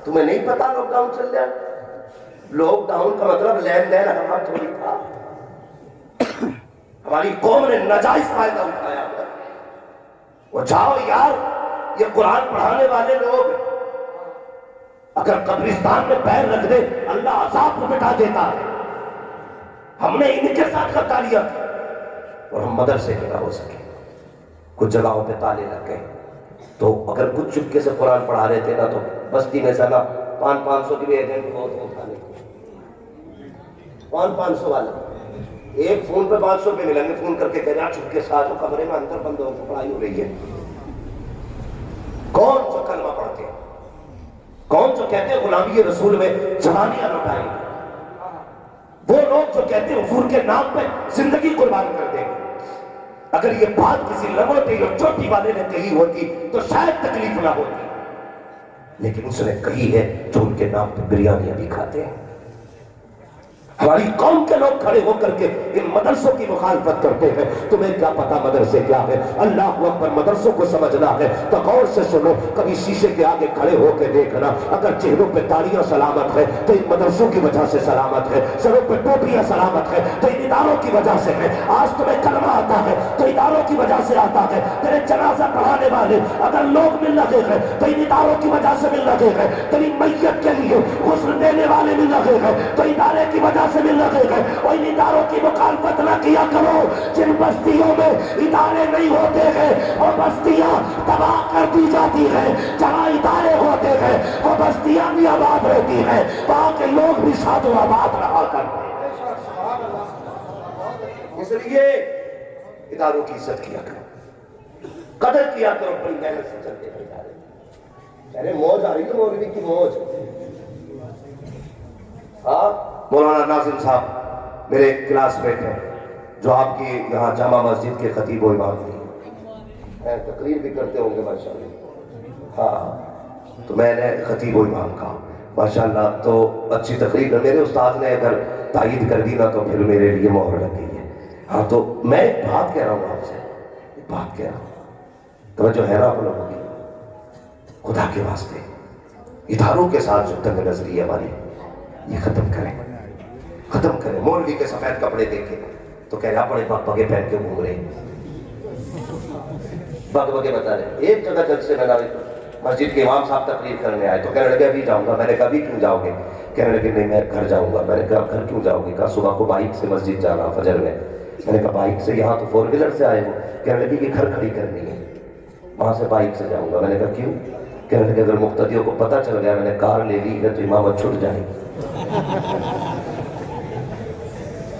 تمہیں نہیں پتا لاک ڈاؤن چل جائے؟ لاک ڈاؤن کا مطلب لین دین حرام تھوڑی تھا. ہماری قوم نے ناجائز فائدہ اٹھایا. وہ جاؤ یار، یہ قرآن پڑھانے والے لوگ اگر قبرستان میں پیر رکھ دے اللہ عذاب کو مٹا دیتا ہے. ہم نے ان کے ساتھ غداریاں کی اور ہم مدرسے کے نہ ہو سکے. کچھ جگہوں پہ تالے لگ گئے تو اگر کچھ چپکے سے قرآن پڑھا رہے تھے نا تو بستی میں سنا 500 کی بھی ایجنٹ بہت اٹھانے 500 والا ایک فون پہ 500 روپے ملیں گے. فون کر کے کہہ رہا چپکے سے آجو کمرے میں اندر بندوں کو پڑھائی ہو رہی ہے. کون جو کلمہ پڑھتے ہیں، کون جو کہتے ہیں غلامی رسول میں جوانیاں لوٹائیں، وہ لوگ جو کہتے ہیں حضور کے نام پہ زندگی قربان کر دیں. اگر یہ بات کسی لنگوٹے یا چوٹی والے نے کہی ہوتی تو شاید تکلیف نہ ہوتی، لیکن اس نے کہی ہے جو ان کے نام پہ بریانیاں بھی کھاتے ہیں. ہماری قوم کے لوگ کھڑے ہو کر کے ان مدرسوں کی مخالفت کرتے ہیں. تمہیں کیا پتا مدرسے کیا ہے؟ اللہ اکبر. مدرسوں کو سمجھنا ہے تو غور سے سنو. کبھی شیشے کے آگے کھڑے ہو کے دیکھنا، اگر چہروں پہ داڑیاں سلامت ہے تو ان مدرسوں کی وجہ سے سلامت ہے. سروں پہ ٹوپیاں سلامت ہے تو ان اداروں کی وجہ سے ہے. آج تمہیں کلمہ آتا ہے تو اداروں کی وجہ سے آتا ہے. تیرے جنازہ پڑھانے والے اگر لوگ مل رہے ہیں تو ان اداروں کی وجہ سے مل رہے ہیں. تیری میت کے لیے غسل دینے والے مل رہے ہیں تو ادارے کی وجہ سے مل رہے ہیں. اور ان اداروں کی مخالفت نہ کیا کرو. جن بستیوں میں ادارے نہیں ہوتے ہیں وہ بستیاں تباہ کر دی جاتی ہیں. جہاں ادارے ہوتے ہیں وہ بستیاں بھی آباد رہتی ہیں، وہاں کے لوگ بھی شاد و آباد رہا کرتے ہیں. اس لیے اداروں کی عزت کیا کرو، قدر کیا کرو. بڑی محنت سے چلتے ہیں ادارے. پہلے موج آ رہی ہے مولوی کی موج. ہاں، مولانا ناظم صاحب میرے کلاس میٹ ہیں جو آپ کی یہاں جامع مسجد کے خطیب و امام ہیں، تقریر بھی کرتے ہوں گے ماشاءاللہ. ہاں، تو میں نے خطیب و امام کہا ماشاءاللہ. تو اچھی تقریر ہے. میرے استاد نے اگر تائید کر دی نا تو پھر میرے لیے مہر لگ گئی ہے. ہاں، تو میں ایک بات کہہ رہا ہوں آپ سے، ایک بات کہہ رہا ہوں، توجہ ہے نا آپ لوگوں کی؟ خدا کے واسطے اداروں کے ساتھ جو تنگ نظری ہے ہماری، یہ ختم کریں، ختم کریں. مولوی کے سفید کپڑے دیکھیں تو کہہ رہا بڑے بگ بگے پہن کے گھوم رہے ہیں. بگ بگے بتا رہے. ایک جگہ جلسے میں مسجد کے امام صاحب تقریر کرنے آئے تو کہنے لگے ابھی جاؤں گا. میں نے کہا ابھی کیوں جاؤ گے؟ کہنے لگے نہیں میں گھر جاؤں گا. میں نے کہا گھر کیوں جاؤ گے؟ کہا صبح کو بائک سے مسجد جانا فجر میں. میں نے کہا بائک سے؟ یہاں تو 4 ویلر سے آئے ہو. کہنے لگے کہ گھر کھڑی کرنی ہے، وہاں سے بائک سے جاؤں گا. میں نے کہا کیوں؟ کہنے لگے اگر مقتدیوں کو پتہ چل گیا میں نے کار لے لی ہے تو امامت چھٹ جائے گی.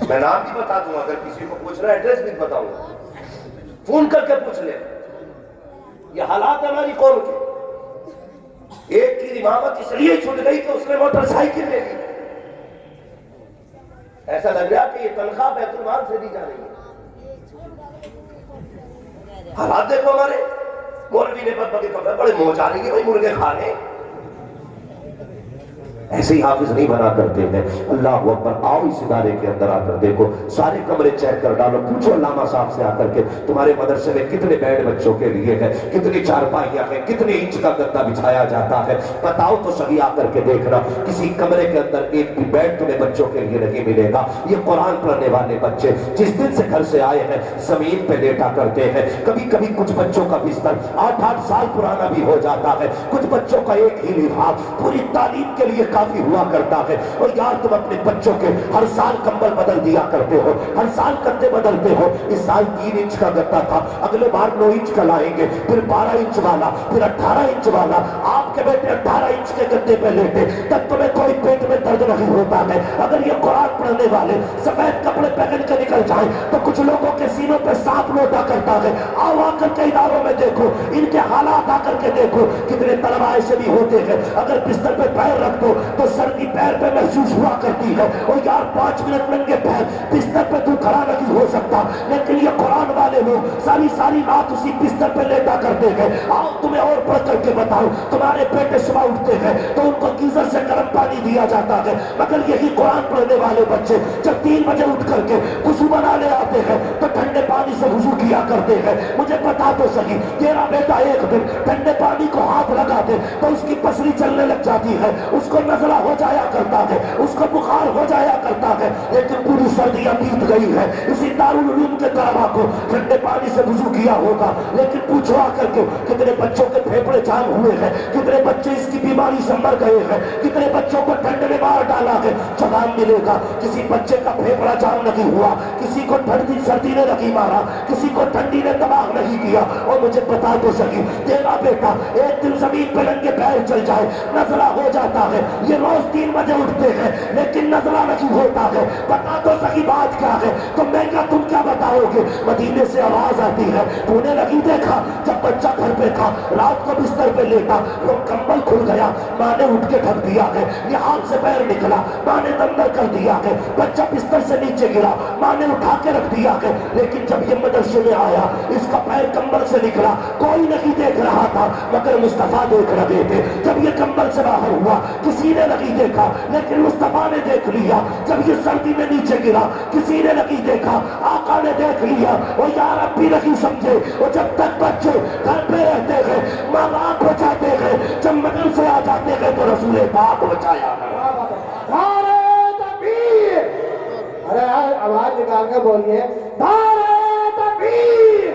میں نام بھی بتا دوں، اگر کسی کو پوچھ رہا ہے ایڈریس بھی بتاؤں گا، فون کر کے پوچھ لے. یہ حالات ہماری قوم کے. ایک کی امامت اس لیے چھوٹ گئی کہ اس نے موٹر سائیکل لے لی. ایسا لگ رہا کہ یہ تنخواہ بیت المال سے دی جا رہی ہے. حالات دیکھو ہمارے. مولوی نے بڑے کپڑے بڑے موج آ رہی ہے بھائی مرغے کھا رہے. ایسے ہی حافظ نہیں بنا کرتے ہیں. اللہ اکبر. آؤ اس ادارے کے اندر آ کر دیکھو، سارے کمرے چیک کر ڈالو. پوچھو علامہ صاحب سے آ کر کے تمہارے مدرسے میں کتنے بیڈ بچوں کے لیے ہے، کتنی چارپائیاں ہیں، کتنے انچ کا گدا بچھایا جاتا ہے. بتاؤ تو صحیح. آ کر کے دیکھنا کسی کمرے کے اندر ایک بھی بیڈ تمہیں بچوں کے لیے نہیں ملے گا. یہ قرآن پڑھنے والے بچے جس دن سے گھر سے آئے ہیں زمین پہ لیٹا کرتے ہیں. کبھی کبھی کچھ بچوں کا بستر 8-8 سال پرانا بھی ہو جاتا ہے. کچھ بچوں کا ایک ہی لفاف پوری تعلیم کے لیے کافی ہوا کرتا ہے. اور یار تم اپنے بچوں کے ہر سال کمبل بدل دیا کرتے ہو، ہر سال گدے بدلتے ہو. اس سال 3 انچ کا گدا تھا، اگلے بار 9 انچ کا لائیں گے، پھر 12 انچ والا، پھر 18 انچ والا. آپ کے بیٹے 18 انچ کے گدے پہ لیٹے تب تمہیں کوئی پیٹ میں درد نہیں ہوتا ہے. اگر یہ قرآن پڑھنے والے سفید کپڑے پہن کے نکل جائیں تو کچھ لوگوں کے سینوں پہ سانپ لوٹا کرتا ہے. آؤ آ کر کے اداروں میں دیکھو، ان کے حالات آ کر کے دیکھو. کتنے طلباء ایسے بھی ہوتے ہیں اگر بستر پہ پیر رکھ دو تو سردی پیر پہ محسوس ہوا کرتی ہے. اور یار 5 منٹ ننگے پیر بستر پہ تو کھڑا نہیں ہو سکتا, لیکن یہ قرآن والے لوگ ساری رات اسی بستر پہ لیٹا کرتے ہیں. آؤ تمہیں اور پڑھ کر کے بتاؤ, تمہارے بیٹے صبح اٹھتے ہیں تو ان کو گیزر سے گرم پانی دیا جاتا ہے, مگر یہی قرآن پڑھنے والے بچے جب 3 بجے اٹھ کر کے وضو بنانے آتے ہیں تو ٹھنڈے پانی سے وضو کیا کرتے ہیں. مجھے بتا تو صحیح, تیرا بیٹا ایک دن ٹھنڈے پانی کو ہاتھ لگا دے تو اس کی پسلی چلنے لگ جاتی ہے, اس کو نزلہ ہو جایا کرتا ہے, اس کو بخار ہو جایا کرتا ہے, لیکن پوری سردیاں بیت گئی ہے. اسی دارالعلوم کے طلبا کو ٹھنڈے پانی سے وضو کیا ہوگا, لیکن پوچھو آ کر کے کتنے بچوں کے پھیپڑے جام ہوئے ہیں, کتنے بچے اس کی بیماری سے مر گئے ہیں, کتنے بچوں کو ٹھنڈ نے مار ڈالا ہے. جواب ملے گا کسی بچے کا پھیپڑا جام نہیں ہوا, کسی کو ٹھنڈی سردی نے نہیں مارا, کسی کو ٹھنڈی نے تباہ نہیں کیا. اور مجھے بتا تو صحیح, تیرا بیٹا ایک دن زمین پہ ننگے پیر چل جائے نزلہ ہو جاتا ہے, یہ روز 3 بجے اٹھتے ہیں لیکن نزلہ نہیں ہوتا ہے. بتا تو صحیح بات کیا ہے, تو میں کیا تم کیا بتاؤ گے؟ مدینے سے آواز آتی ہے, تو نے نہیں دیکھا جب بچہ گھر پہ تھا رات کو بستر پہ لیٹا تو کمبل کھل گیا, ماں نے اٹھ کے ڈھک دیا ہے, یہ ہاتھ سے پیر نکلا, ماں نے اندر کر دیا ہے, بچہ بستر سے نیچے گرا, ماں نے اٹھا کے رکھ دیا ہے. لیکن جب یہ مدرسے میں آیا اس کا پیر کمبل سے نکلا, کوئی نہیں دیکھ رہا تھا مگر مصطفیٰ دیکھ رہے تھے. جب یہ کمبل سے باہر ہوا کسی نے نہیں دیکھا لیکن مصطفیٰ نے دیکھ لیا. جب یہ سردی میں نیچے گرا کسی نے نہیں دیکھا, آقا نے دیکھ لیا. وہ یار اب بھی نہیں سمجھے, وہ جب تک بچے گھر پہ رہتے ہیں ماں باپ بچاتے ہیں, جب مدرسے آ جاتے ہیں تو رسول پاک بچایا. نعرہ تکبیر, ارے آواز نکال کے بولیے, نعرہ تکبیر,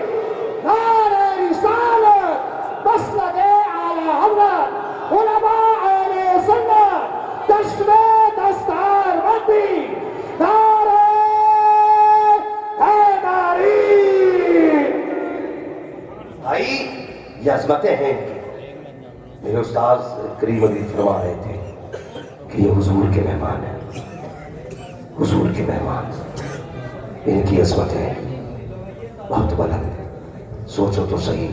نعرہ رسالت, مسلک اعلی حضرت علماء اہل سنت, چشم دستار بندی, نعرہ حیدری. بھائی یہ عظمتیں ہیں ان کی. میرے استاذ کریم علی فرما رہے تھے کہ یہ حضور کے مہمان ہیں, حضور کے مہمان, ان کی عظمتیں بہت بلند ہیں. سوچو تو صحیح,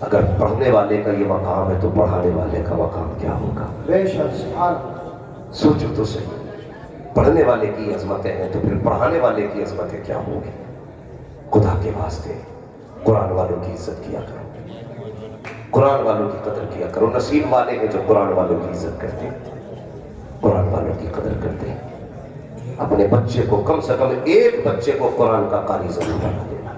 اگر پڑھنے والے کا یہ مقام ہے تو پڑھانے والے کا مقام کیا ہوگا؟ بے شک سبحان اللہ. سوچو تو صحیح, پڑھنے والے کی عظمتیں ہیں تو پھر پڑھانے والے کی عظمتیں کیا ہوگی؟ خدا کے واسطے قرآن والوں کی عزت کیا کرو, قرآن والوں کی قدر کیا کرو. نصیب والے ہیں جو قرآن والوں کی عزت کرتے ہیں, قرآن والوں کی قدر کرتے ہیں. اپنے بچے کو کم سے کم ایک بچے کو قرآن کا قاری ضرور بنا دینا,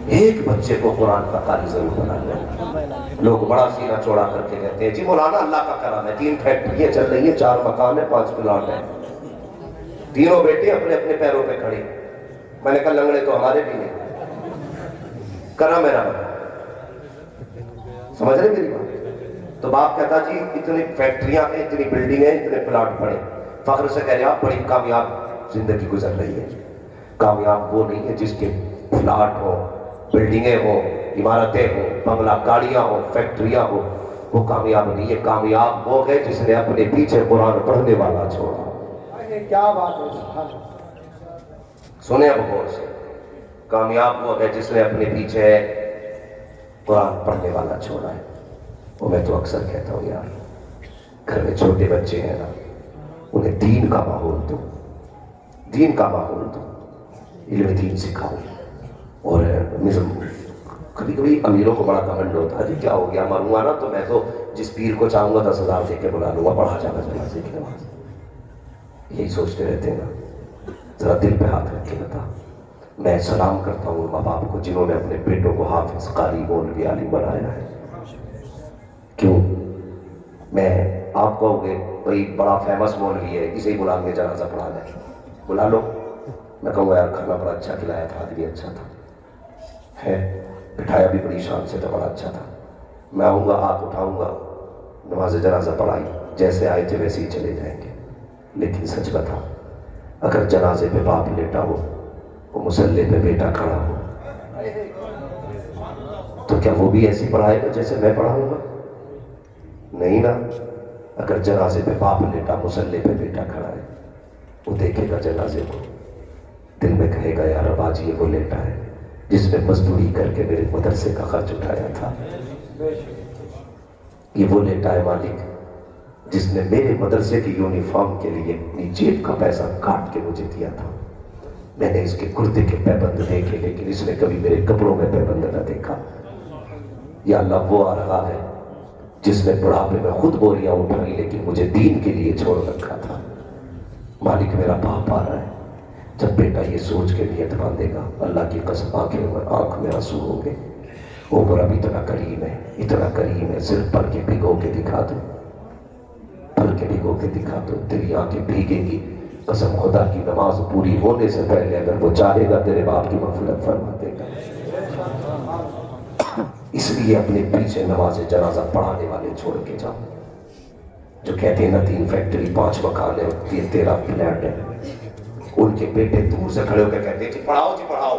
ایک بچے کو قرآن کا قاری ضرور بنا دینا. لوگ بڑا سینہ چوڑا کر کے کہتے ہیں جی مولانا اللہ کا کرم ہے, 3 فیکٹریاں چل رہی ہیں, 4 مکان ہیں, 5 پلاٹ ہیں, تینوں بیٹے اپنے اپنے پیروں پہ کھڑے. میں نے کہا لنگڑے تو ہمارے بھی نہیں, کرم ہے رب. سمجھ رہے میری بات؟ تو باپ کہتا جی اتنی فیکٹریاں ہیں, اتنی بلڈنگیں, اتنے پلاٹ پڑے, فخر سے کہہ رہے آپ بڑی کامیاب زندگی گزر رہی ہے. کامیاب وہ نہیں ہے جس کے پلاٹ ہو, بلڈنگیں ہو, عمارتیں ہو, بنگلہ گاڑیاں ہو, فیکٹریاں ہو, وہ کامیاب نہیں ہے. کامیاب وہ ہے جس نے اپنے پیچھے قرآن پڑھنے والا چھوڑا. کیا بات ہے, سبحان اللہ. سنیں اب غور سے, کامیاب وہ ہے جس نے اپنے پیچھے قرآن پڑھنے والا چھوڑا ہے. وہ میں تو اکثر کہتا ہوں یار, گھر میں چھوٹے بچے ہیں نا, انہیں دین کا ماحول دو, دین کا ماحول دو, علم دین سکھاؤ. اور کبھی کبھی امیروں کو بڑا گھمنڈ ہوتا ہے جی کیا ہو گیا مروں گا نا تو میں تو جس پیر کو چاہوں گا 10,000 دے کے بلا لوں گا, پڑھا جانا جنازے کی نماز. یہی سوچتے رہتے ہیں نا. ذرا دل پہ ہاتھ رکھ کے بتا, میں سلام کرتا ہوں ماں باپ کو جنہوں نے اپنے بیٹوں کو حافظ, قاری, مولوی, عالم بنایا ہے. کیوں میں آپ کہو گے بھائی بڑا فیمس مولوی ہے, اسے ہی بلا کے جنازہ پڑھا دیں, بلا لو. میں کہوں گا یار کھانا بڑا اچھا کھلایا تھا, آدمی اچھا تھا, ہے بٹھایا بھی بڑی شان سے تھا, بڑا اچھا تھا. میں آؤں گا, ہاتھ اٹھاؤں گا, نماز جنازہ پڑھائی, جیسے آئے تھے ویسے ہی چلے جائیں گے. لیکن سچ بتا, اگر جنازے پہ باپ لیٹا ہو, وہ مصلی پہ بیٹا کھڑا ہو, تو کیا وہ بھی ایسی پڑھائے گا جیسے میں پڑھاؤں گا؟ نہیں نا. اگر جنازے پہ باپ لیٹا, مصلی پہ بیٹا کھڑا ہے, وہ دیکھے گا جنازے کو, دل میں کہے گا یار اب آج یہ وہ لیٹا ہے جس نے مزدوری کر کے میرے مدرسے کا خرچ اٹھایا تھا, یہ وہ لیٹا ہے مالک جس نے میرے مدرسے کی یونیفارم کے لیے اپنی جیب کا پیسہ کاٹ کے مجھے دیا تھا. میں نے اس کے کرتے کے پیبند دیکھے لیکن اس نے کبھی میرے کپڑوں میں پیبند نہ دیکھا. یا اللہ وہ آ رہا ہے جس نے بڑھاپے میں خود بوریاں اٹھائی لیکن مجھے دین کے لیے چھوڑ رکھا تھا. مالک میرا باپ آ رہا ہے. جب بیٹا یہ سوچ کے نیت باندھے گا اللہ کی قسم آنکھ میں آنسو ہوں گے. عمر اب اتنا کریم ہے صرف پل کے بھگو کے دکھا دو, پل کے بھگو کے دکھا دو. تیری آنکھیں بھیگیں گی. قسم خدا کی نماز پوری ہونے سے پہلے اگر وہ چاہے گا تیرے باپ کی مغفرت فرما دے گا. اس لیے اپنے پیچھے نماز جنازہ پڑھانے والے چھوڑ کے جاؤ جو کہتے ہیں نا 3 فیکٹری 5 مکان ہے 13 فلیٹ ہے. ان کے بیٹے دور سے کھڑے ہو کے کہتے ہیں جی پڑھاؤ.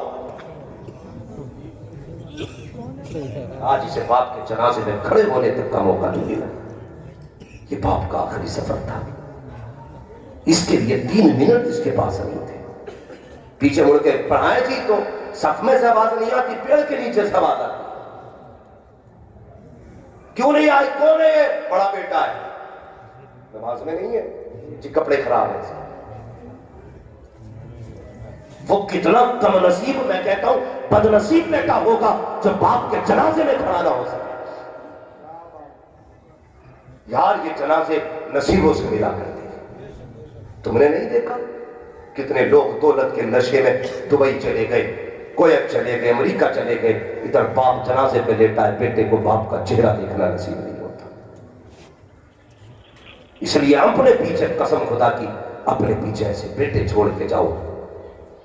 آج اسے باپ کے جنازے میں کھڑے ہونے تک کا موقع نہیں ملا. یہ باپ کا آخری سفر تھا. اس کے لیے 3 منٹ اس کے پاس نہیں تھے. پیچھے مڑ کے پڑھائے جی تو صف میں سے آواز نہیں آتی, پیڑ کے نیچے سے آواز آتی. کیوں نہیں آئی؟ کون ہے؟ بڑا بیٹا ہے. نماز میں نہیں ہے جی, کپڑے خراب ہیں. وہ کتنا کم نصیب, میں کہتا ہوں بد نصیب بیٹا ہوگا جو باپ کے جنازے میں کھڑا نہ ہو سکے. یار یہ جنازے نصیبوں سے ملا کرتے ہیں. تم نے نہیں دیکھا کتنے لوگ دولت کے نشے میں دبئی چلے گئے, کویت چلے گئے, امریکہ چلے گئے. ادھر باپ جنازے پہ لیٹا ہے, بیٹے کو باپ کا چہرہ دیکھنا نصیب نہیں ہوتا. اس لیے اپنے پیچھے قسم خدا کی اپنے پیچھے ایسے بیٹے چھوڑ کے جاؤ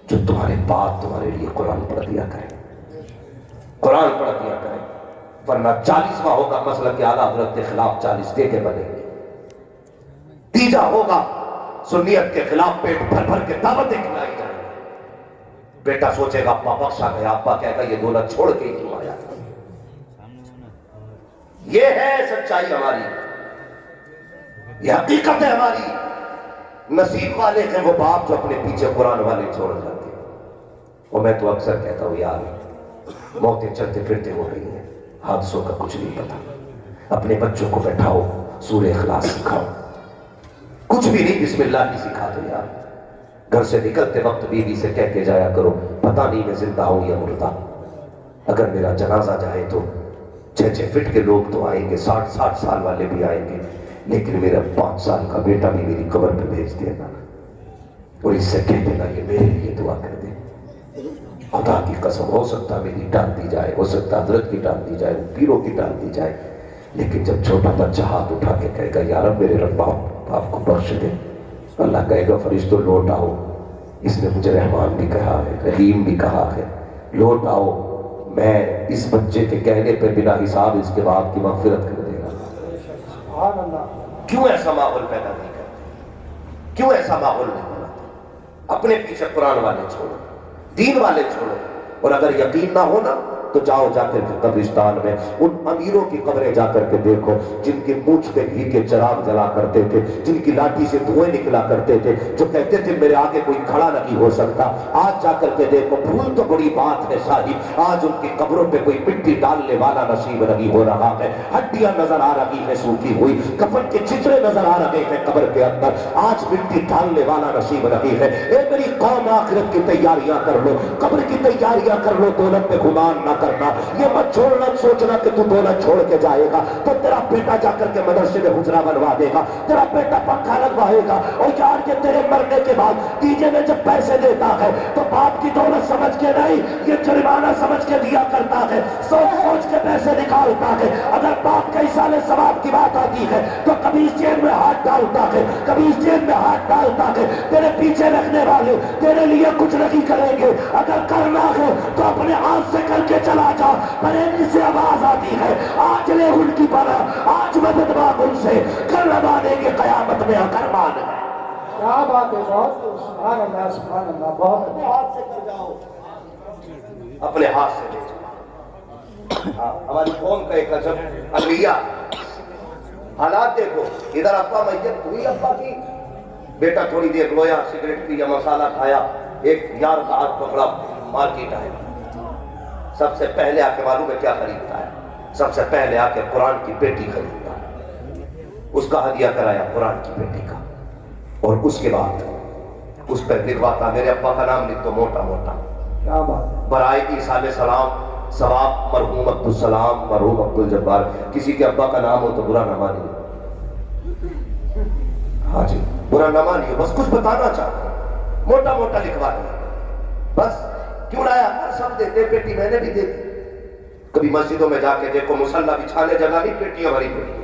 جو تمہارے باپ تمہارے لیے قرآن پڑھ دیا کرے. ورنہ 40واں ہوگا مسلک کے اعلیٰ حضرت کے خلاف 40 دے کے بنیں گے. تیجا ہوگا سنیت کے خلاف پیٹ بھر بھر کے دعوتیں کھلائی جائیں. بیٹا سوچے گا ابا بخشا گیا, ابا کہے گا یہ دولت چھوڑ کے ہی کیوں آیا تھا. یہ ہے سچائی ہماری, یہ حقیقت ہے ہماری. نصیب والے ہیں وہ باپ جو اپنے پیچھے قرآن والے چھوڑ جاتے ہیں. اور میں تو اکثر کہتا ہوں یار موتیں چلتے پھرتے ہو رہی ہیں, حادثوں کا کچھ نہیں پتا. اپنے بچوں کو بیٹھاؤ سورہ اخلاص سکھاؤ, کچھ بھی نہیں بسم اللہ کی سکھا دو یار. گھر سے نکلتے وقت بیوی سے کہہ کے جایا کرو پتہ نہیں میں زندہ ہوں یا مردہ. اگر میرا جنازہ جائے تو 6 فٹ کے لوگ تو آئیں گے, 60 سال والے بھی آئیں گے, لیکن میرا 5 سال کا بیٹا بھی میری قبر پہ بھیج دے گا اور اس سے کہہ دے گا یہ میرے لیے دعا کر دے. خدا کی قسم ہو سکتا میری ٹال دی جائے, ہو سکتا حضرت کی ٹال دی جائے, پیروں کی ٹال دی جائے, لیکن جب چھوٹا بچہ ہاتھ اٹھا کے کہے گا یا رب میرے رب باپ کو بخش دے, اللہ کہے گا فرشتوں لوٹ آؤ. اس نے مجھے رحمان بھی کہا ہے, رحیم بھی کہا ہے, لوٹ آؤ میں اس بچے کے کہنے پہ بنا حساب اس کے باپ کی مغفرت کر دے گا. کیوں ایسا ماحول پیدا نہیں کرتے؟ کیوں ایسا ماحول نہیں بناتے؟ اپنے پیچھے قرآن والے چھوڑو, دین والے چھوڑو. اور اگر یقین نہ ہونا تو جاؤ جا کر کے قبرستان میں ان امیروں کی قبریں جا کر کے دیکھو جن کی مونچھ پہ گھی کے چراغ جلا کرتے تھے, جن کی لاٹھی سے دھوئیں نکلا کرتے تھے, جو کہتے تھے میرے آگے کوئی کھڑا نہیں ہو سکتا. آج جا کر کے دیکھو, بھول تو بڑی بات ہے صاحب, آج ان کی قبروں پہ کوئی مٹی ڈالنے والا نصیب نہیں ہو رہا ہے. ہڈیاں نظر آ رہی ہے سوکھی ہوئی, کفن کے چترے نظر آ رہے ہیں قبر کے اندر, آج مٹی ڈالنے والا نصیب نہیں ہے. اے میری قوم آخرت کی تیاریاں کر لو, قبر کی تیاریاں کر لو, دولت پہ گمان نہ کرنا. یہ مت چھوڑنا سوچنا کہ تو دولت چھوڑ کے جائے گا تو تیرا بیٹا جا کر کے مدرسے میں حجرہ بنوا دے گا, تیرا بیٹا پنکھا لگوائے گا. اور یار یہ تیرے مرنے کے بعد دیجے میں جب پیسے دیتا ہے تو باپ کی دولت سمجھ کے نہیں, یہ جرمانہ سمجھ کے دیا کرتا ہے, سوچ سوچ کے پیسے نکالتا ہے. اگر باپ کئی سال ثواب کی بات آتی ہے تو کبھی اس جیب میں ہاتھ ڈالتا ہے, کبھی اس جیب میں ہاتھ ڈالتا ہے. تیرے پیچھے رکھنے والے تیرے لیے کچھ نہیں کریں گے. اگر کرنا ہے تو اپنے ہاتھ سے کر کے چلا جا. بریلی سے آواز آتی ہے آج لے ان کی پناہ, آج مدد مانگ ان سے, کل لگا دیں گے قیامت میں اکرمان. کیا بات ہے, بہت سبحان اللہ سبحان اللہ. بہت اپنے ہاتھ سے کر جاؤ, اپنے ہاتھ سے لے جاؤ. ہماری قوم کا ایک عجب الویہ حالات دیکھو. ادھر ابا میت ہوئی ابا کی, بیٹا تھوڑی دیر رویا, سگریٹ پی یا مسالہ کھایا, ایک یار کا ہاتھ پکڑا, مارکیٹ آئے, سب سے پہلے آ کے معلوم ہے کیا خریدتا ہے؟ سب سے پہلے آ کے قرآن کی پیٹی خریدتا ہے. اس کا ہدیہ کرایا قرآن کی پیٹی کا، اور اس کے بعد اس پر لکھواتا میرے ابا کا نام لکھ دو موٹا موٹا، کیا بات ہے، برائے ایصال سلام ثواب مرحوم عبدالسلام مرحوم عبدالجبار۔ کسی کے ابا کا نام ہو تو برا نہ مانیے، ہاں جی برا نہ مانیے، بس کچھ بتانا چاہتا ہوں، موٹا موٹا لکھوا دیا بس۔ کیوں لایا؟ سب دیتے، پیٹی میں نے بھی دے دی۔ کبھی مسجدوں میں جا کے دیکھو مصلی بچھانے جگہ نہیں، پیٹیاں بھری پیٹی۔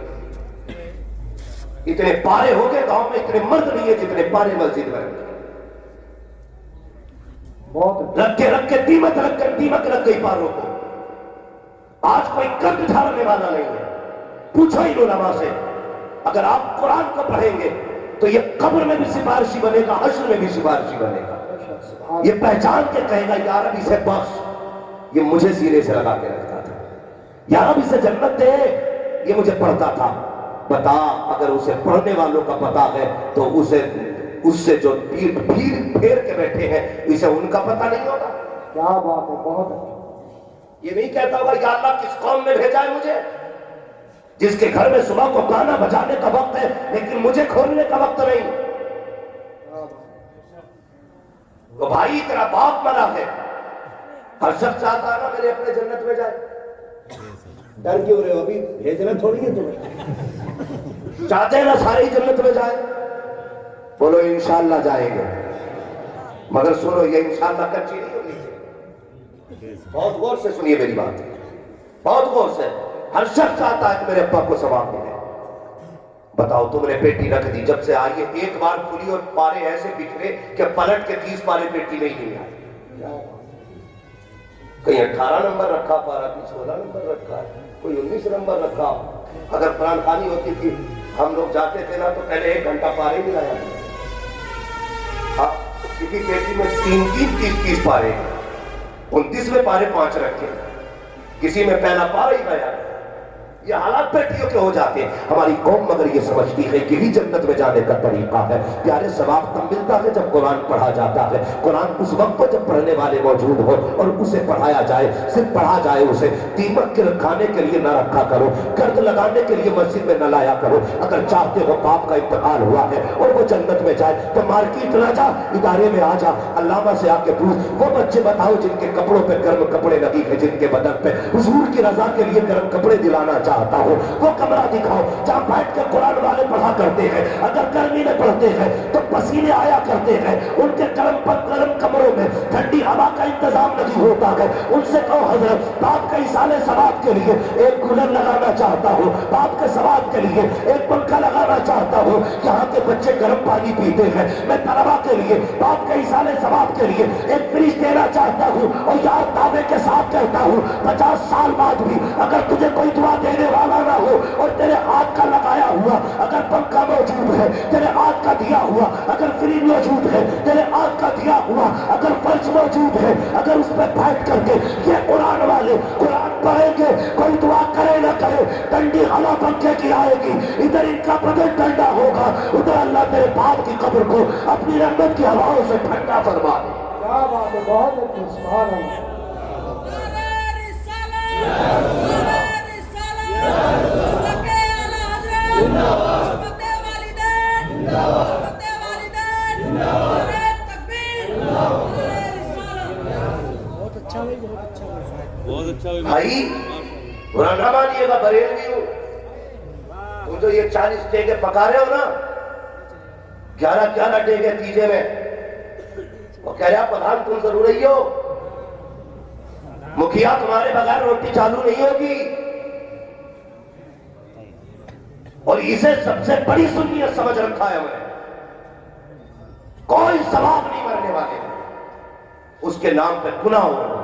اتنے پارے ہو گئے گاؤں میں، اتنے مرد نہیں ہے جتنے پارے مسجد میں بہت رکھ کے دیمک رکھ گئی پاروں کو۔ آج کوئی گرد ڈھالنے والا نہیں ہے۔ پوچھو ہی علماء سے، اگر آپ قرآن کو پڑھیں گے تو یہ قبر میں بھی سفارشی بنے گا، حشر میں بھی سفارشی بنے گا۔ یہ پہچان کے کہے گا یا رب اسے بخش، یہ مجھے سینے سے لگا کے رکھتا تھا، یا رب اسے جنت دے، یہ مجھے پڑھتا تھا۔ بتا اگر اسے پڑھنے والوں کا پتا ہے تو اس سے جو پیٹ پھیر کے بیٹھے ہیں اسے ان کا پتہ نہیں ہوگا۔ کیا بات ہے، بہت اچھا۔ یہ نہیں کہتا ہوگا یا اللہ کس قوم میں بھیجا ہے مجھے، جس کے گھر میں صبح کو گانا بجانے کا وقت ہے لیکن مجھے کھولنے کا وقت نہیں۔ تو بھائی تیرا باپ مرا ہے، ہر شخص چاہتا ہے نا میرے اپنے جنت میں جائے۔ ڈر کیوں رہے ہو؟ ابھی بھیجنا تھوڑی ہے تمہیں، چاہتے ہیں نا ساری جنت میں جائے؟ بولو انشاءاللہ جائیں گے، مگر سنو یہ انشاءاللہ کچی نہیں ہوگی۔ بہت غور سے سنیے میری بات، بہت غور سے۔ ہر شخص چاہتا ہے کہ میرے ابا کو ثواب ملے۔ بتاؤ تم نے پیٹی رکھ دی، جب سے آئیے ایک بار کھلی اور پارے ایسے بکھرے کہ پلٹ کے 30 پارے پیٹی میں ہی نہیں آئے۔ کہیں 18 نمبر رکھا پارا، کوئی 16 نمبر رکھا، کوئی 19 نمبر رکھا۔ اگر قرآن خوانی ہوتی تھی ہم لوگ جاتے تھے نا تو پہلے 1 گھنٹہ پارے ہی ملایا تھا۔ کسی پیٹی میں 30 پارے، 29 پارے 5 رکھے، کسی میں پہلا پارا ہی گیا۔ یہ حالات پیٹیوں کے ہو جاتے ہیں۔ ہماری قوم مگر یہ سمجھتی ہے کہ یہی جنت میں جانے کا طریقہ ہے۔ پیارے ثواب تب ملتا ہے جب قرآن پڑھا جاتا ہے۔ قرآن اس وقت پر جب پڑھنے والے موجود ہو اور اسے پڑھایا جائے، صرف پڑھا جائے اسے۔ دیمک کے کھانے کے لیے نہ رکھا کرو، گرد لگانے کے لیے مسجد میں نہ لایا کرو۔ اگر چاہتے ہو باپ کا انتقال ہوا ہے اور وہ جنت میں جائے تو مارکیٹ نہ جا، ادارے میں آ جا، علامہ سے آ کے پوچھ، وہ بچے بتاؤ جن کے کپڑوں پہ گرم کپڑے لگی ہیں، جن کے بدن پہ حضور کی رضا کے لیے گرم کپڑے دلانا چاہتا ہو، وہ کمرہ دکھاؤ جہاں بیٹھ کے قرآن والے پڑھا کرتے ہیں۔ اگر گرمی میں پڑھتے ہیں تو پسینے آیا کرتے ہیں، ان کے گرم کمروں میں ٹھنڈی ہوا کا انتظام نہیں ہوتا ہے۔ ان سے کہو حضرت باپ کا ایصال ثواب کے لیے ایک کولر لگانا چاہتا ہوں، باپ کے ثواب کے لیے ایک پنکھا لگانا چاہتا ہوں، یہاں کے بچے گرم پانی پیتے ہیں، میں طلبا کے لیے باپ کے ایصال ثواب کے لیے ایک فریج دینا چاہتا ہوں، اور یار دعوے کے ساتھ کہتا ہوں 50 سال بعد بھی اگر تجھے کوئی دعا دینے والا نہ ہو اور تیرے ہاتھ کا لگایا ہوا اگر پنکھا موجود ہے، تیرے ہاتھ کا دیا ہوا اگر فریج موجود ہے، تیرے ہاتھ کا دیا ہوا اگر فرش موجود ہے، اگر اس پہ بیٹھ کر کے یہ قرآن والے قرآن پڑھیں گے، کوئی دعا کرے نہ کرے، ٹھنڈی ہوا پنکھے کی آئے گی، ادھر ان کا بدن ٹھنڈا ہوگا، ادھر اللہ تیرے باپ کی قبر کو اپنی رحمت کی ہواؤں سے ٹھنڈا فرما دے۔ کیا بات ہے، بہت اچھی، سبحان اللہ۔ بھائی برا نہ مانیے گا، بریلوی ہوں، تم جو یہ 40 ڈیگے پکا رہے ہو نا، 11 ڈیگے تیجے میں، وہ کہہ رہا پردھان تم ضرور ہی ہو، مکھیا تمہارے بغیر روٹی چالو نہیں ہوگی۔ اور اسے سب سے بڑی سنیت سمجھ رکھا ہے ہم نے، کوئی ثواب نہیں مرنے والے، اس کے نام پہ گناہ ہو۔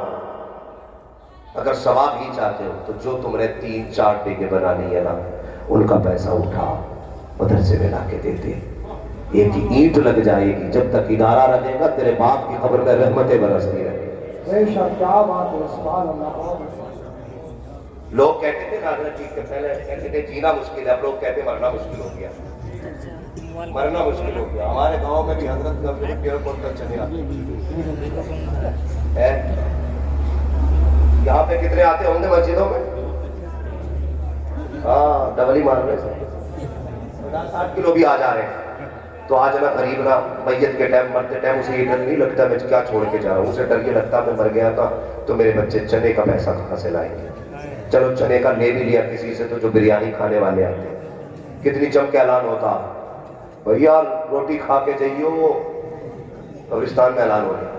اگر ثواب ہی چاہتے ہو تو جو تم نے 3-4 ڈیگے بنانی ہے نا، ان کا پیسہ اٹھا مدرسے میں لا کے دیتے، ایک اینٹ لگ جائے گی، جب تک ادارہ رہے گا تیرے باپ کی قبر میں رحمتیں برستی رہیں گی۔ بے شک، کیا بات ہے، سبحان اللہ۔ لوگ کہتے تھے حضرت جی کہ پہلے کہتے تھے جینا مشکل ہے، اب لوگ کہتے ہیں مرنا مشکل ہو گیا، مرنا مشکل ہو گیا۔ ہمارے گاؤں میں بھی حضرت کا ایئرپورٹ تک چلے آتے ہیں، یہاں پہ کتنے آتے ہوں گے مسجدوں میں؟ ہاں ڈبل ہی مار رہے 50-60 کلو بھی آ جا رہے ہیں. تو آج نا غریب نا میت کے ٹائم مرتے ٹائم اسے یہ ڈر نہیں لگتا میں کیا چھوڑ کے جا رہا ہوں, اسے ڈر یہ لگتا میں مر گیا تھا تو میرے بچے چنے کا پیسہ کہاں سے لائیں گے. چلو چنے کا لے بھی لیا کسی سے تو جو بریانی کھانے والے آتے کتنی جم کے اعلان ہوتا بھیا روٹی کھا کے جائیے, وہ قبرستان میں اعلان ہو گیا.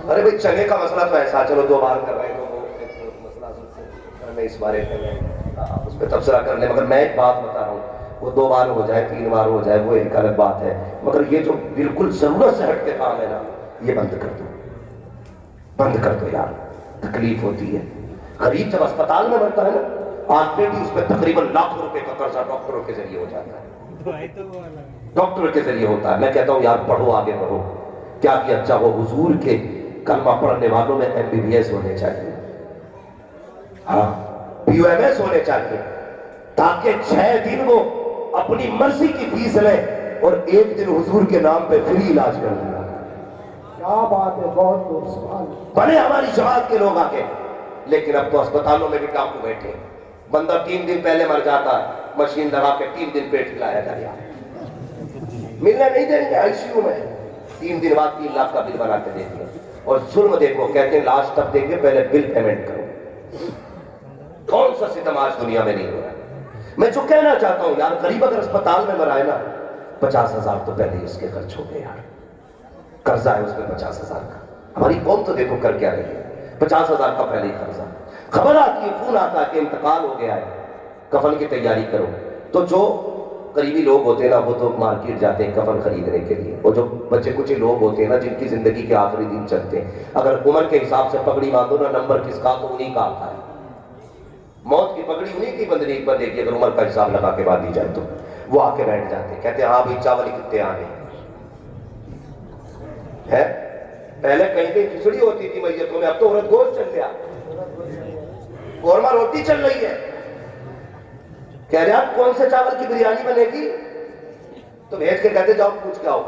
ارے بھائی چنے کا مسئلہ تو ایسا, چلو 2 بار کر رہے ہیں تو مسئلہ میں اس بارے میں اس پہ تبصرہ کر لیں, مگر میں ایک بات بتا رہا ہوں, وہ 2 بار ہو جائے 3 بار ہو جائے وہ ایک الگ بات ہے, مگر یہ جو بالکل ضرورت سے ہٹ کے کام ہے نا یہ بند کر دو, بند کر دو یار, تکلیف ہوتی ہے. غریب جب اسپتال میں مرتا ہے نا آلریڈی اس پہ تقریباً لاکھوں روپے کا قرضہ ڈاکٹروں کے ذریعے ہو جاتا ہے, ڈاکٹروں کے ذریعے ہوتا ہے. میں کہتا ہوں یار پڑھو آگے بڑھو, کیا کیا اچھا وہ حضور کے کلمہ پڑھنے والوں میں MBBS ہونے چاہیے, ہاں PUMS ہونے چاہیے, تاکہ 6 دن وہ اپنی مرضی کی فیس لیں اور 1 دن حضور کے نام پہ فری علاج کر دیا. کیا بات ہے, بہت خوب, سبحان اللہ. بنے ہماری جماعت کے لوگ آگے, لیکن اب تو اسپتالوں میں بھی ڈاکو بیٹھے, بندہ 3 دن پہلے مر جاتا ہے, مشین لگا کے 3 دن پیٹ کھلایا جائے, ملنے نہیں دیں گے ICU میں, 3 دن بعد 3 لاکھ کا بل بنا کے دے دیا. اور ظلم دیکھو, کہتے ہیں لاش تب دیں گے پہلے بل پیمنٹ کرو. کون سا ستم آج دنیا میں نہیں ہو رہا. میں جو کہنا چاہتا ہوں یار, غریب اگر اسپتال میں مرائے نا 50,000 تو پہلے ہی اس کے خرچ ہو گئے یار, قرضہ ہے اس میں 50,000 کا. ہماری قوم تو دیکھو کر کیا رہی ہے, 50,000 کا پہلے ہی قرضہ. خبر آتی ہے, فون آتا ہے کہ انتقال ہو گیا ہے, کفن کی تیاری کرو. تو جو قریبی لوگ ہوتے ہیں نا وہ تو مارکیٹ جاتے ہیں کفن خریدنے کے لیے, اور جو بچے کچھ لوگ ہوتے ہیں نا جن کی زندگی کے آخری دن چلتے ہیں, اگر عمر کے حساب سے پگڑی باندھو نا نمبر کس کا تو انہیں کا آتا ہے. موت کی پگڑی انہیں کی بندے کی اگر عمر کا حساب لگا کے باندھی جائے تو وہ آ کے بیٹھ جاتے ہیں, کہتے ہیں ہاں بھائی چاول کتنے آنے ہے. پہلے کہیں کہیں کھچڑی ہوتی تھی میتوں میں, اب تو عورت گوشت چل گیا, قورمہ روٹی چل رہی ہے. کہہ رہے آپ کون سے چاول کی بریانی بنے گی, تو بھیج کے کہتے جاؤ پوچھ کے آؤ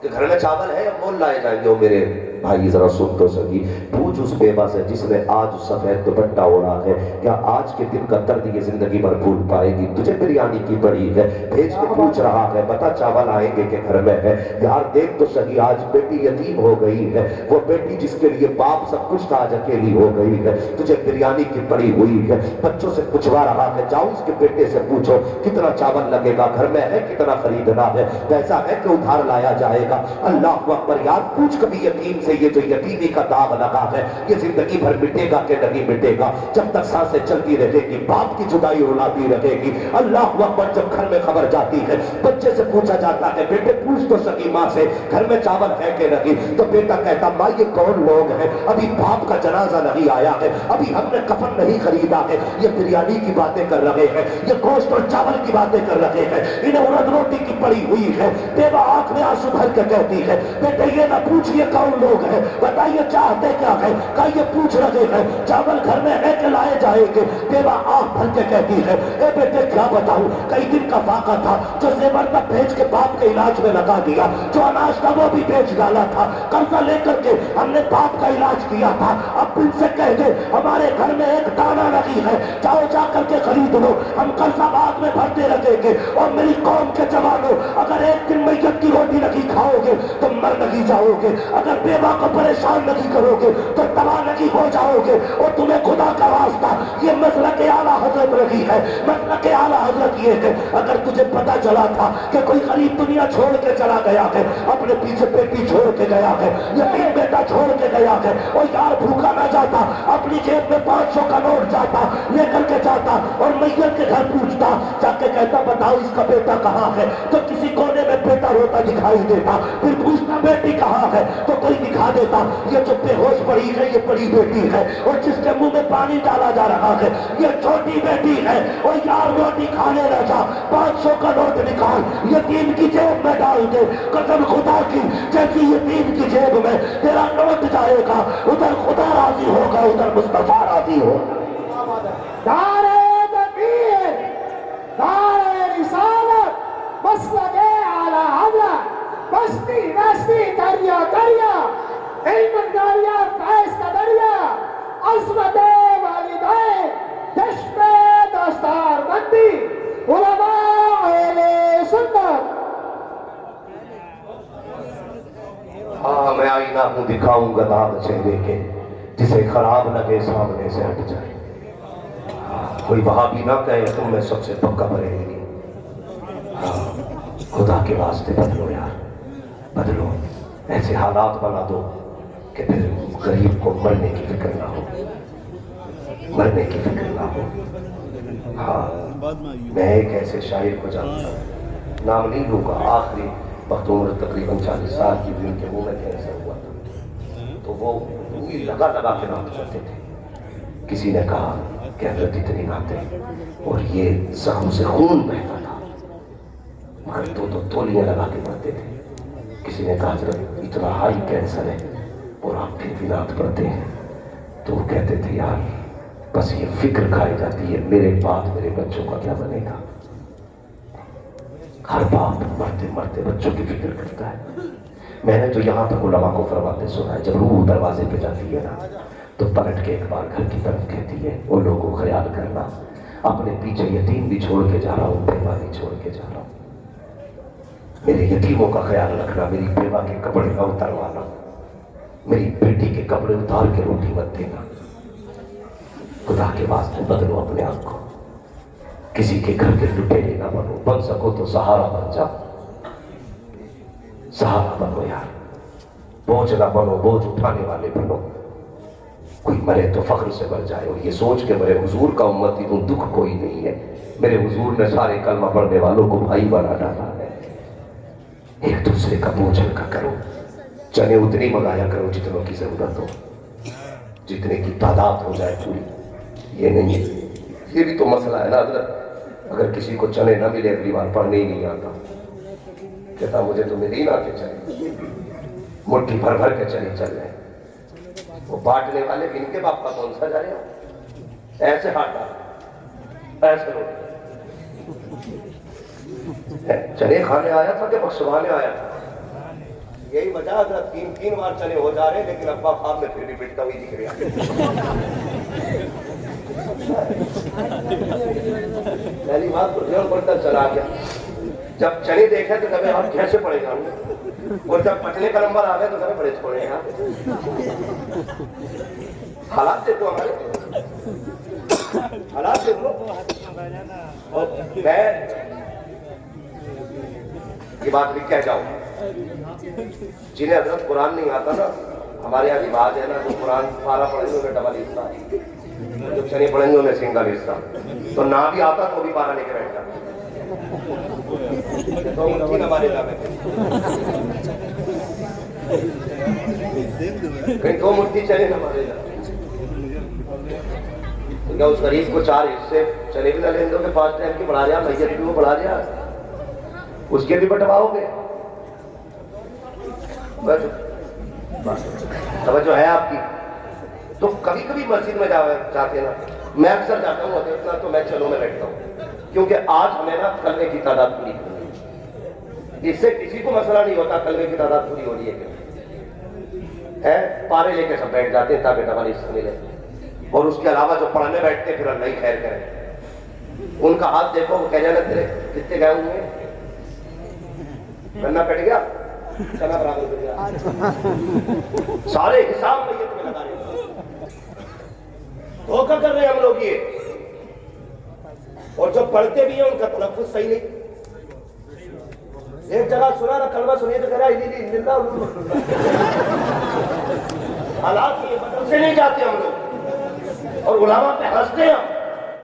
کہ گھر میں چاول ہے یا مول لائے جائیں گے. میرے بھائی ذرا سن تو سکی, پوچھ اس بیوہ سے جس نے آج سفید دوپٹہ اوڑھا ہے, کیا آج کے دن کا درد یہ زندگی بھر بھول پائے گی. تجھے بریانی کی پڑی ہے, بھیج کے پوچھ رہا ہے بتا چاول آئیں گے کہ گھر میں ہے. یار دیکھ تو سکی, آج بیٹی یتیم ہو گئی ہے, وہ بیٹی جس کے لیے باپ سب کچھ تھا آج اکیلی ہو گئی ہے. تجھے بریانی کی پڑی ہوئی ہے. بچوں سے پوچھوا رہا ہے, جاؤ اس کے بیٹے سے پوچھو کتنا چاول لگے گا, گھر میں ہے کتنا خریدنا ہے, پیسہ ہے کہ ادھار لایا جائے گا. اللہ اکبر یار, پوچھ کبھی یتیم سے یہ جو یتیمی کا داغ لگا ہے یہ زندگی بھر مٹے گا کہ نہیں مٹے گا. جب تک سانسیں چلتی رہے گی باپ کی جدائی رلاتی رہے گی. اللہ اکبر, جب گھر میں خبر جاتی ہے بچے سے پوچھا جاتا ہے بیٹے پوچھ تو سکی ماں سے گھر میں چاول ہے کہ نہیں, تو بیٹا کہتا ماں یہ کون لوگ ہیں, ابھی باپ کا جنازہ نہیں آیا ہے, ابھی ہم نے کفن نہیں خریدا ہے, یہ بریانی کی باتیں کر رہے ہیں, یہ گوشت اور چاول کی باتیں کر رہے ہیں, انہیں ارد روٹی کی پڑی ہوئی ہے. بیوہ آنکھ میں آنسو بھر کے کہتی ہے بیٹے یہ نہ پوچھئے کون لوگ ہیں, بتائیے چاہتے کیا ہے, کہ یہ پوچھ رہے ہیں چاول گھر میں ہے کہ لائے جائیں گے. بیوہ آنکھ بھر کے کہتی ہے اے بیٹے کیا بتاؤں, کئی دن کا فاقہ تھا جو زیور نہ بھیج کے باپ کے علاج میں لگا دیا, جو اناج تھا وہ بھی بیچ ڈالا تھا, قرضہ لے کر کے ہم نے باپ کا علاج کیا تھا. اب ان سے کہہ دے ہمارے گھر میں ایک دانہ نہیں ہے, جاؤ جا کر کے خرید لو, ہم قرضہ بعد میں بھرتے رہیں گے. اور میری قوم کے جوانوں, اگر ایک دن میت کی روٹی نہیں کھاؤ گے تو مر نہیں جاؤ گے, اگر بیوہ کو پریشان نہیں کرو گے تو تباہ نہیں ہو جاؤ گے. اور تمہیں خدا کا واسطہ یہ مسلک اعلیٰ حضرت رہی ہے, مسلک اعلیٰ حضرت یہ ہے اگر تجھے پتا چلا تھا کہ کوئی غریب دنیا چھوڑ کے چلا گیا ہے, اپنے پیچھے بیٹی چھوڑ کے گیا ہے, یتیم بیٹا چھوڑ کے گیا ہے, اور یار بھوکا نہ جاتا, اپنی جیب میں 500 کا نوٹ جاتا لے کر کے جاتا اور میت کے گھر پوچھتا, جا کے کہتا بتاؤ اس کا بیٹا کہاں ہے, تو کسی کونے میں بیٹا روتا دکھائی دیتا, پھر پوچھتا بیٹی کہاں ہے تو کوئی دکھا دیتا, یہ جو بے ہوش پڑی ہے یہ بڑی بیٹی ہے, اور جس کے منہ میں پانی ڈالا جا رہا ہے یہ چھوٹی بیٹی ہے. اور یار روٹی کھانے نہ جا, 500 کا نوٹ نکال یتیم کی جیب میں ڈال دے, قسم خدا کی جیسی یتیم کی جیب میں تیرا نوٹ جائے گا ادھر خدا راضی ہوگا, ادھر مصطفیٰ راضی ہوگا. دارِ تقدیر, دارِ رسالت, مسلک اعلیٰ حضرت, بستی بستی دریا دریا, علم دریا فیض کا دریا, عظمت والدین, دکھاؤں گا داغ چہرے کے جسے خراب لگے سامنے سے ہٹ جائے. کوئی وہابی نہ کہے تم میں سب سے پکا بریلوی. خدا کے واسطے بدلو یار، بدلو. ایسے حالات بنا دو کہ پھر غریب کو مرنے کی فکر نہ ہو، مرنے کی فکر نہ ہو. ہاں میں ایک ایسے شاعر کو جانتا ہوں، نام نہیں لوں گا. آخری وقت عمر تقریباً 40 سال کی بھی ان کے منہ میں کینسر ہوا تھا، تو وہ لگا لگا کے نعت کرتے تھے. کسی نے کہا کہ حضرت اتنی نعتیں، اور یہ زخم سے خون بہتا تھا مگر دو تولیاں لگا کے پڑھتے تھے. کسی نے کہا حضرت اتنا ہائی کینسر ہے اور آپ پھر بھی نعت پڑھتے ہیں. تو وہ کہتے تھے یار بس یہ فکر کھائی جاتی ہے میرے بعد میرے بچوں کا کیا بنے گا. ہر باپ مرتے مرتے بچوں کی فکر کرتا ہے. میں نے تو یہاں تک علماء کو فرماتے سنا ہے جب روح دروازے پہ جاتی ہے نا تو پلٹ کے ایک بار گھر کی طرف کہتی ہے وہ لوگوں خیال کرنا اپنے پیچھے یتیم بھی چھوڑ کے جا رہا ہوں، بیوہ بھی چھوڑ کے جا رہا ہوں. میرے یتیموں کا خیال رکھنا، میری بیوہ کے کپڑے نہ اتروانا، میری بیٹی کے کپڑے اتار کے روٹی مت دینا. خدا کے واسطے بدلو اپنے آپ کو، کسی کے گھر کے لٹیرے نہ بنو. بن سکو تو سہارا بن جاؤ، سہارا بنو یار. بوجھ نہ بنو، بوجھ اٹھانے والے بنو. کوئی مرے تو فخر سے مر جائے اور یہ سوچ کے میرے حضور کا امتی ہوں، دکھ کوئی نہیں ہے. میرے حضور نے سارے کلمہ پڑھنے والوں کو بھائی بنا ڈالا ہے. ایک دوسرے کا بوجھ ہلکا کرو. چنے اتنی منگایا کرو جتنوں کی ضرورت ہو، جتنے کی تعداد ہو جائے پوری. یہ نہیں ہے، یہ بھی تو مسئلہ ہے نا حضرت. اگر کسی کو چنے نہ ملے اگلی بار پڑھنے ہی نہیں آتا، کہتا مجھے تو مل ہی نہ کے چنے، مٹھی بھر بھر کے چنے چل رہے. وہ بانٹنے والے ان کے باپ کا کون سا جائے گا؟ ایسے ہاتھ ڈال، ایسے لوگ چنے کھانے آیا تھا کہ بخشوانے آیا تھا. یہی وجہ حضرت 3 بار چنے ہو جا رہے لیکن ابا خواب میں پھر بھی بٹتا ہوئی دکھ رہا. پہلی بات تو جن پڑتا چلا گیا. جب چنے دیکھے تو کبھی آپ کیسے پڑے گا، اور جب پٹنے کا نمبر آ گئے تو کبھی بڑے چھوڑے گا. حالات دیکھو ہمارے، حالات دیکھو. اور میں یہ بات بھی کہہ جاؤں، جنہیں حضرت قرآن نہیں آتا نا، ہمارے یہاں رواج ہے نا، جو قرآن پارا پڑھیں گے انہیں ڈبل حصہ، جو چنے پڑھیں گے انہیں سنگل حصہ. تو نہ بھی آتا تو بھی پارا لے کے بیٹھ جاتا. تو مٹھی نہ مارے جاتے کہیں 2 مٹھی چنے نہ مارے جاتے. تو کیا اس غریب کو 4 حصے چنے بھی نہ لیں دو کہ 5 ٹائم کی بڑھا رہا، میت بھی وہ بڑھا رہا، اس کے بھی بٹواؤ گے. توجہ ہے آپ کی. تو کبھی کبھی مسجد میں جاتے نا، میں اکثر جاتا ہوں اتنا تو میں چلو میں بیٹھتا ہوں، کیونکہ آج ہمیں نا کلمے کی تعداد پوری کرنی ہے. اس سے کسی کو مسئلہ نہیں ہوتا کلمے کی تعداد پوری ہو رہی ہے کہ پارے لے کے سب بیٹھ جاتے ہیں تاکہ ڈبل حصہ ملے. اور اس کے علاوہ جو پڑھنے بیٹھتے ہیں پھر اللہ ہی خیر کرے. ان کا ہاتھ دیکھو، وہ کہنے لگتے تیرے کتنے گئے ہوئے ہیں، گنا کٹ گیا، چنا برابر کر گیا، سارے حساب میں یہ تمہیں لگا رہے ہیں. دھوکہ کر رہے ہیں ہم لوگ یہ. اور جو پڑھتے بھی ہیں ان کا تلفظ صحیح نہیں. ایک جگہ سنا نا کلمہ سنیے تو کہہ رہا ہے حالات یہ بدل سے نہیں جاتے ہم لوگ، اور علماء پہ ہنستے ہیں.